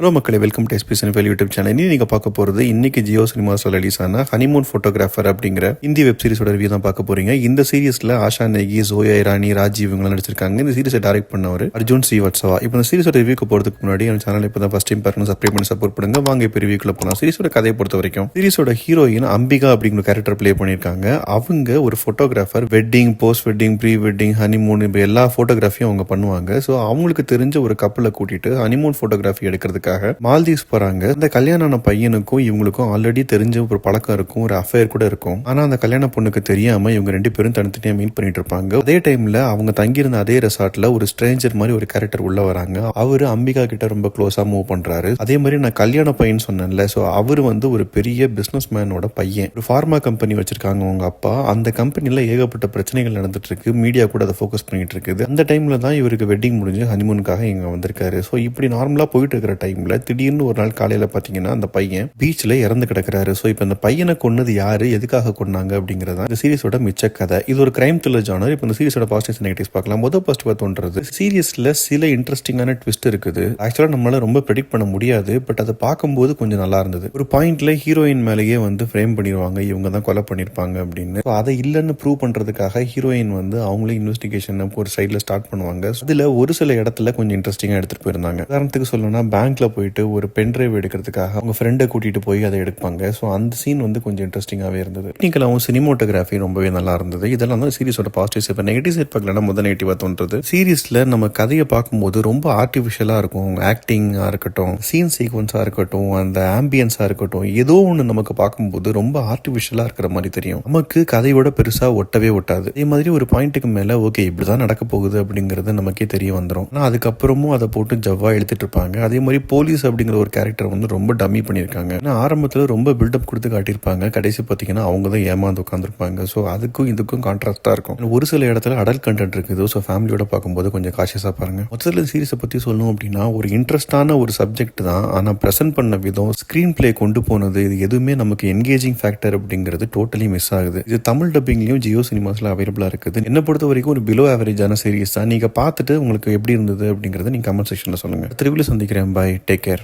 Hello மக்களே, welcome to SP cinephile YouTube channel. நீங்கள் பார்க்க போகிறது இன்னைக்கு ஜியோ சினிமாஸில் ரிலீஸ் ஆன ஹனிமூன் ஃபோட்டோகிராஃபர் அப்படிங்கிற ஹிந்தி வெப் சீரிஸோட ரிவ்யூ தான் பார்க்க போறீங்க. இந்த சீரிஸில் ஆஷா நேகி, ஜோயா இரானி, ராஜீவ் இவங்களாம் நடிச்சிருக்காங்க. இந்த சீரிஸை டைரக்ட் பண்ணவர் அர்ஜுன் ஸ்ரீவத்சவா. இப்போ இந்த சீரிஸோட ரிவ்யூக்கு போகிறதுக்கு முன்னாடி என் சேனல் இப்போ தான் ஃபர்ஸ்ட் டைம் பாருங்க, சப்ஸ்கிரைப் பண்ணி சப்போர்ட் பண்ணுங்க. வாங்க இப்போ ரிவ்யூக்குள்ள போகலாம். சீரிஸோட கதையை பொறுத்த வரைக்கும் சீரிஸோட ஹீரோயின் அம்பிகா அப்படிங்கிற கேரக்டர் ப்ளே பண்ணியிருக்காங்க. அவங்க ஒரு photographer. Wedding, post wedding, pre wedding, honeymoon இப்போ எல்லா ஃபோட்டோகிராஃபியும் அவங்க பண்ணுவாங்க. ஸோ அவங்களுக்கு தெரிஞ்ச ஒரு கப்பலை கூட்டிட்டு ஹனிமூன் ஃபோட்டோகிராஃபி எடுக்கிறதுக்காக மால்தீவ்ஸ் போறாங்க. இந்த கல்யாணம் பையனுக்கும் இவங்களுக்கும் ஆல்ரெடி தெரிஞ்ச ஒரு பழக்கம் இருக்கும், ஒரு அஃபேர் கூட இருக்கும். ஆனா அந்த கல்யாண பொண்ணுக்கு தெரியாம இவங்க ரெண்டு பேரும் தனித்தனியா மீட் பண்ணிட்டு இருப்பாங்க. அதே டைம்ல அவங்க தங்கியிருந்த அதே ரெசார்ட்ல ஒரு ஸ்ட்ரேஞ்சர் மாதிரி ஒரு கேரக்டர் உள்ள வராங்க. அவரு அம்பிகா கிட்ட ரொம்ப க்ளோஸா மூவ் பண்றாரு. அதே மாதிரி நான் கல்யாண பையன் சொன்னேன்ல, சோ அவரு ஒரு பெரிய பிசினஸ் மேனோட பையன். ஒரு ஃபார்மா கம்பெனி வச்சிருக்காங்க அவங்க அப்பா. அந்த கம்பெனில ஏகப்பட்ட பிரச்சனைகள் நடந்துட்டு இருக்கு. மீடியா கூட அதை ஃபோக்கஸ் பண்ணிட்டு இருக்குது. அந்த டைம்ல தான் இவருக்கு வெட்டிங் முடிஞ்சு ஹனிமூனுக்காக இங்க வந்திருக்காரு. ஸோ இப்படி நார்மலா போயிட்டு இருக்கிற டைம்ல திடீர்னு ஒரு நாள் காலையில பாத்தீங்கன்னா அந்த பையன் பீச்ல இறந்து கிடக்குறாரு. சோ இப்ப இந்த பையனை கொன்னது யாரு, எதுக்காக கொன்னாங்க அப்படிங்கறத இந்த சீரிஸோட மிச்ச கதை. இது ஒரு கிரைம் த்ரில்லர் ஜானர். இப்போ இந்த சீரிஸோட பாசிட்டிவ்ஸ் நெகட்டிவ்ஸ் பார்க்கலாம். முதல் ஃபர்ஸ்ட் தோன்றது, சீரியஸ்ல சில இன்ட்ரெஸ்டிங்கான ட்விஸ்ட் இருக்குது. ஆக்சுவலா நம்மளால ரொம்ப ப்ரெடிக்ட் பண்ண முடியாது. பட் அதை பார்க்கும்போது கொஞ்சம் நல்லா இருந்தது. ஒரு பாயிண்ட்ல ஹீரோயின் மேலேயே ஃப்ரேம் பண்ணிடுவாங்க, இவங்க தான் கொலை பண்ணிருப்பாங்க அப்படின்னு. அதை இல்லைன்னு ப்ரூவ் பண்றதுக்காக ஹீரோயின் அவங்களே இன்வெஸ்டிகேஷன் ஒரு சைட்ல ஸ்டார்ட் பண்ணுவாங்க. அதுல ஒரு சில இடத்துல கொஞ்சம் இன்ட்ரெஸ்டிங்கா எடுத்துட்டு போயிருந்தாங்க. உதாரணத்துக்கு சொல்லணும்னா, பேங்க்ல போயிட்டு ஒரு பென் டிரைவ் எடுக்கிறதுக்காக அவங்க ஃப்ரெண்டை கூட்டிட்டு போய் அதை எடுப்பாங்க. ஸோ அந்த சீன் கொஞ்சம் இன்ட்ரெஸ்டிங்காகவே இருந்தது. டெக்னிக்கலாகவும் சினிமோட்டோகிராஃபி ரொம்பவே நல்லா இருந்தது. இதெல்லாம் தான் சீரிஸோட பாசிட்டிவ்ஸ். இப்போ நெகட்டிவ் சைட் பார்க்கலாம். முதல் நெகட்டிவா தோன்றது, சீரிஸ்ல நம்ம கதையை பார்க்கும்போது ரொம்ப ஆர்டிஃபிஷியலா இருக்கும். ஆக்டிங்கா இருக்கட்டும், சீன் சீக்வன்ஸா இருக்கட்டும், அந்த ஆம்பியன்ஸா இருக்கட்டும், ஏதோ ஒன்று நமக்கு பார்க்கும்போது ரொம்ப ஆர்டிஃபிஷியலா இருக்கிற மாதிரி தெரியும். நமக்கு கதையோட பெருசா ஒட்டவே ஒட்டாது. அதே மாதிரி ஒரு பாயிண்ட்டுக்கு மேல ஓகே இப்படிதான் நடக்க போகுது அப்படிங்கிறது நமக்கே தெரிய வந்துடும். ஆனால் அதுக்கப்புறமும் அதை போட்டு ஜவ்வா எடுத்துட்டு இருப்பாங்க. அதே மாதிரி போலீஸ் அப்படிங்கிற ஒரு கேரக்டர் ரொம்ப டம்மி பண்ணியிருக்காங்க. ஆரம்பத்தில் ரொம்ப பில்டப் கொடுத்து காட்டியிருப்பாங்க. கடைசி பார்த்தீங்கன்னா அவங்க தான் ஏமாந்து உட்காந்துருப்பாங்க. ஸோ அதுக்கும் இதுக்கும் கான்ட்ராஸ்டாக இருக்கும். ஒரு சில இடத்துல அடல்ட் கண்டென்ட் இருக்குது. ஸோ ஃபேமிலியோட பார்க்கும்போது கொஞ்சம் காஷியஸாக பாருங்க. மொத்தத்தில் சீரிஸை பற்றி சொல்லணும் அப்படின்னா, ஒரு இன்ட்ரெஸ்டான ஒரு சப்ஜெக்ட் தான். ஆனால் ப்ரெசென்ட் பண்ண விதம், ஸ்க்ரீன் பிளே கொண்டு போனது, இது எதுவுமே நமக்கு என்கேஜிங் ஃபேக்டர் அப்படிங்கிறது டோட்டலி மிஸ் ஆகுது. இது தமிழ் டப்பிங்லையும் ஜியோ சினிமாஸில் அவைலபிளாக இருக்குது. என்ன பொறுத்த வரைக்கும் ஒரு பிலோ ஆவரேஜான சீரிஸ் தான். நீங்கள் பார்த்துட்டு உங்களுக்கு எப்படி இருந்தது அப்படிங்கிறத நீங்கள் கமெண்ட் செக்ஷனில் சொல்லுங்கள். திருவிழா சந்திக்கிறேன். Bye, take care.